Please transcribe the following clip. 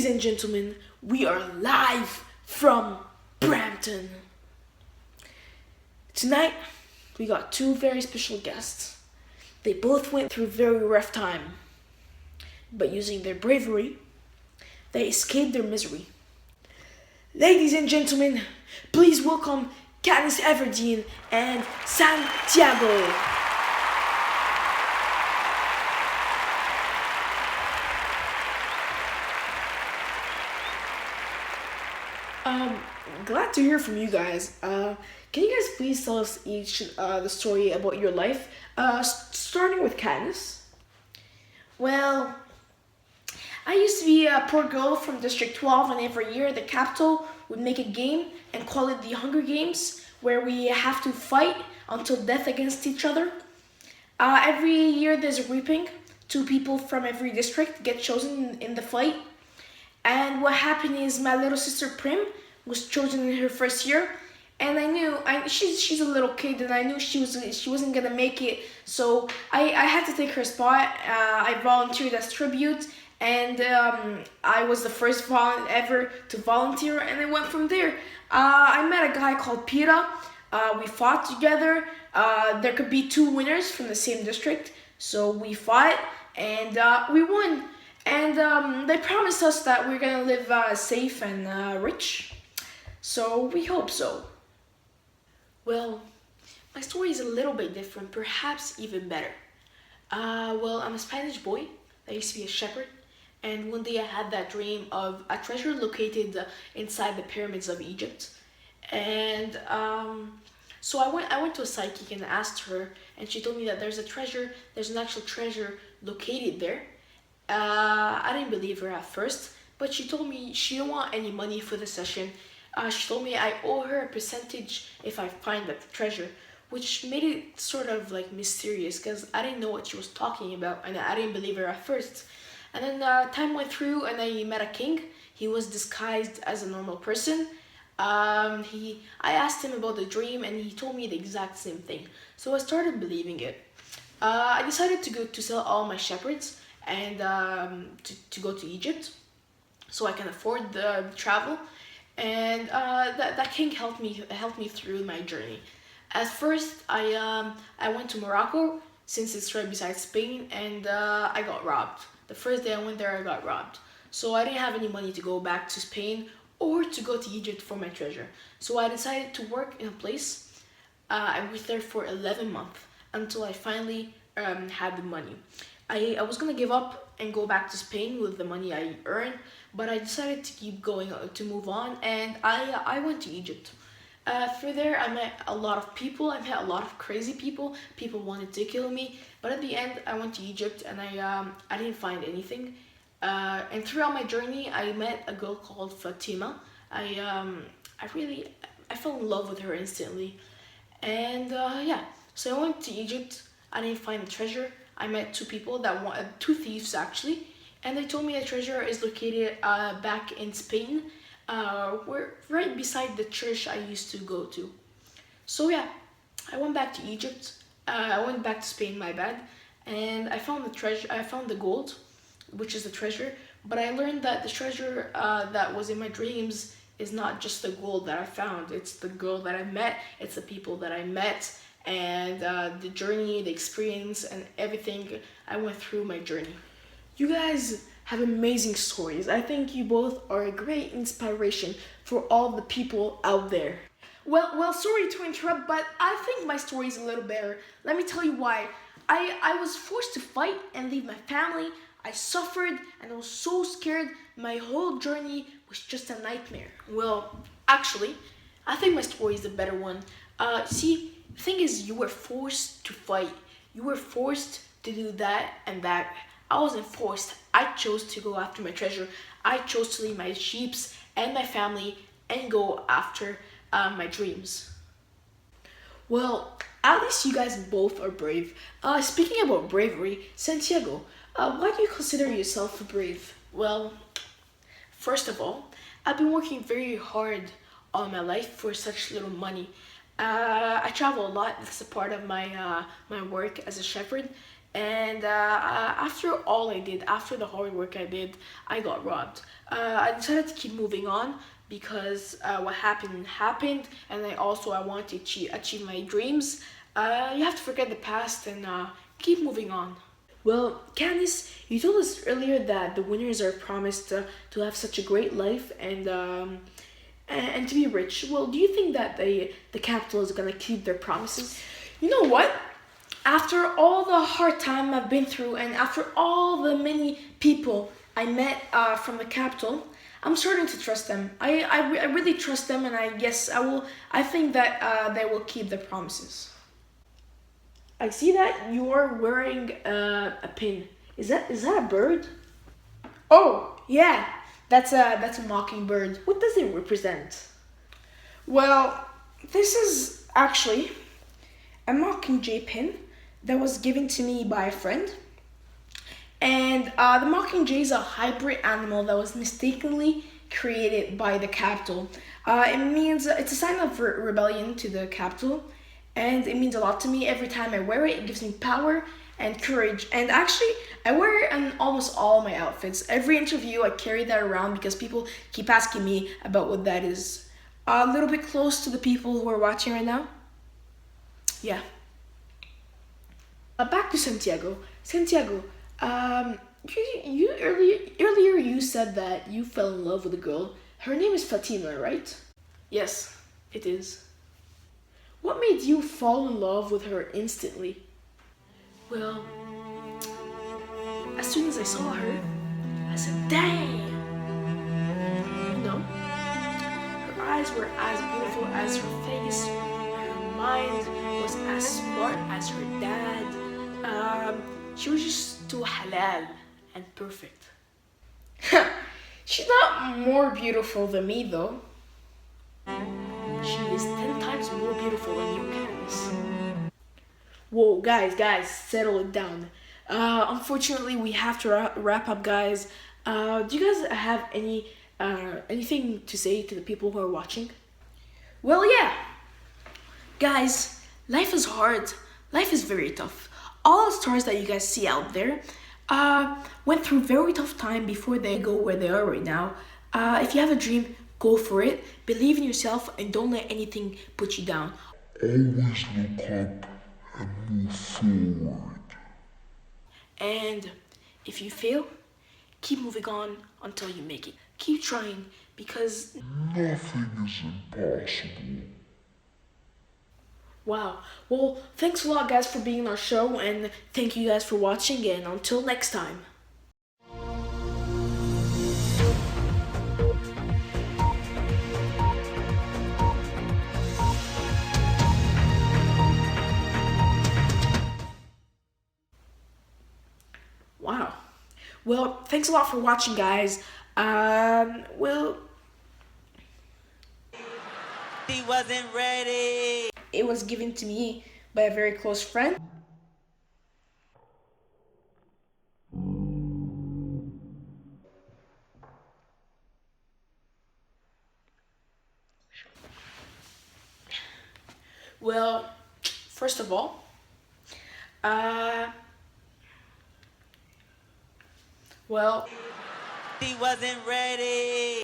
and gentlemen, we are live from Brampton. Tonight, we got two very special guests. They both went through a very rough time, but using their bravery, they escaped their misery. Ladies and gentlemen, please welcome Candice Everdeen and Santiago. Glad to hear from you guys. Can you guys please tell us each the story about your life? Starting with Candice. Well, I used to be a poor girl from District 12, and every year the capital would make a game and call it the Hunger Games, where we have to fight until death against each other. Every year there's a grouping. 2 people from every district get chosen in the fight. And what happened is my little sister Prim was chosen in her first year, and I knew she's a little kid, and I knew she wasn't gonna make it, so I had to take her spot. I volunteered as tribute, and I was the first ever to volunteer, and I went from there. I met a guy called Pira. We fought together. There could be 2 winners from the same district, so we fought and we won. And they promised us that we're gonna live safe and rich. So we hope so. Well, my story is a little bit different, perhaps even better. Well, I'm a Spanish boy that used to be a shepherd, and one day I had that dream of a treasure located inside the pyramids of Egypt. And so I went to a psychic and asked her, and she told me that there's an actual treasure located there. I didn't believe her at first, but she told me she didn't want any money for the session. She told me I owe her a percentage if I find that treasure, which made it sort of like mysterious because I didn't know what she was talking about, and I didn't believe her at first. And then time went through, and I met a king. He was disguised as a normal person. I asked him about the dream, and he told me the exact same thing. So I started believing it. I decided to sell all my shepherds and to go to Egypt, so I can afford the travel. And that king helped me through my journey. At first, I went to Morocco, since it's right beside Spain, and I got robbed. The first day I went there, I got robbed. So I didn't have any money to go back to Spain or to go to Egypt for my treasure. So I decided to work in a place. I worked there for 11 months until I finally had the money. I was gonna give up and go back to Spain with the money I earned, but I decided to keep going, to move on, and I went to Egypt. Through there, I met a lot of people. I met a lot of crazy people. People wanted to kill me, but at the end, I went to Egypt, and I didn't find anything. And throughout my journey, I met a girl called Fatima. I fell in love with her instantly, and yeah. So I went to Egypt. I didn't find the treasure. I met 2 people that 2 thieves actually, and they told me the treasure is located back in Spain, right beside the church I used to go to. So yeah, I went back to Egypt. I went back to Spain, my bad, and I found the treasure. I found the gold, which is the treasure. But I learned that the treasure that was in my dreams is not just the gold that I found. It's the girl that I met. It's the people that I met. And the journey, the experience, and everything I went through my journey. You guys have amazing stories. I think you both are a great inspiration for all the people out there. Well, sorry to interrupt, but I think my story is a little better. Let me tell you why. I was forced to fight and leave my family. I suffered, and I was so scared. My whole journey was just a nightmare. Well, actually, I think my story is the better one. See, the thing is, you were forced to fight. You were forced to do that and that. I wasn't forced. I chose to go after my treasure. I chose to leave my sheeps and my family and go after my dreams. Well, at least you guys both are brave. Speaking about bravery, Santiago, why do you consider yourself brave? Well, first of all, I've been working very hard all my life for such little money. I travel a lot. That's a part of my my work as a shepherd, And after all I did, after the hard work I did, I got robbed. I decided to keep moving on because what happened happened, and I want to achieve my dreams. You have to forget the past and keep moving on. Well, Candice, you told us earlier that the winners are promised to have such a great life and to be rich. Well, do you think that the capital is gonna keep their promises? You know what? After all the hard time I've been through, and after all the many people I met from the capital, I'm starting to trust them. I really trust them, and I will. I think that they will keep their promises. I see that you are wearing a pin. Is that a bird? Oh yeah, that's a mockingbird. What does it represent? Well, this is actually a mockingjay pin that was given to me by a friend. And the mockingjay is a hybrid animal that was mistakenly created by the capital. It means it's a sign of rebellion to the capital, and it means a lot to me. Every time I wear it, it gives me power and courage. And actually, I wear it in almost all my outfits. Every interview, I carry that around because people keep asking me about what that is. A little bit close to the people who are watching right now. Yeah. Back to Santiago. Santiago, you earlier you said that you fell in love with a girl. Her name is Fatima, right? Yes, it is. What made you fall in love with her instantly? Well, as soon as I saw her, I said, "Dang!" You know, her eyes were as beautiful as her face. Her mind was as smart as her dad. She was just too halal and perfect. She's not more beautiful than me, though. She is 10 times more beautiful than you, Candice. Whoa, guys, settle it down. Unfortunately, we have to wrap up, guys. Do you guys have anything to say to the people who are watching? Well, yeah, guys, life is hard. Life is very tough. All the stars that you guys see out there went through very tough time before they go where they are right now. If you have a dream, go for it. Believe in yourself and don't let anything put you down. Always look up and move forward. And if you fail, keep moving on until you make it. Keep trying because Nothing is impossible. wow. Well, thanks a lot, guys, for being on our show, and thank you guys for watching. And until next time. Wow. Well, thanks a lot for watching, guys. Well, He wasn't ready. it was given to me by a very close friend. Well, first of all, uh, well, He wasn't ready.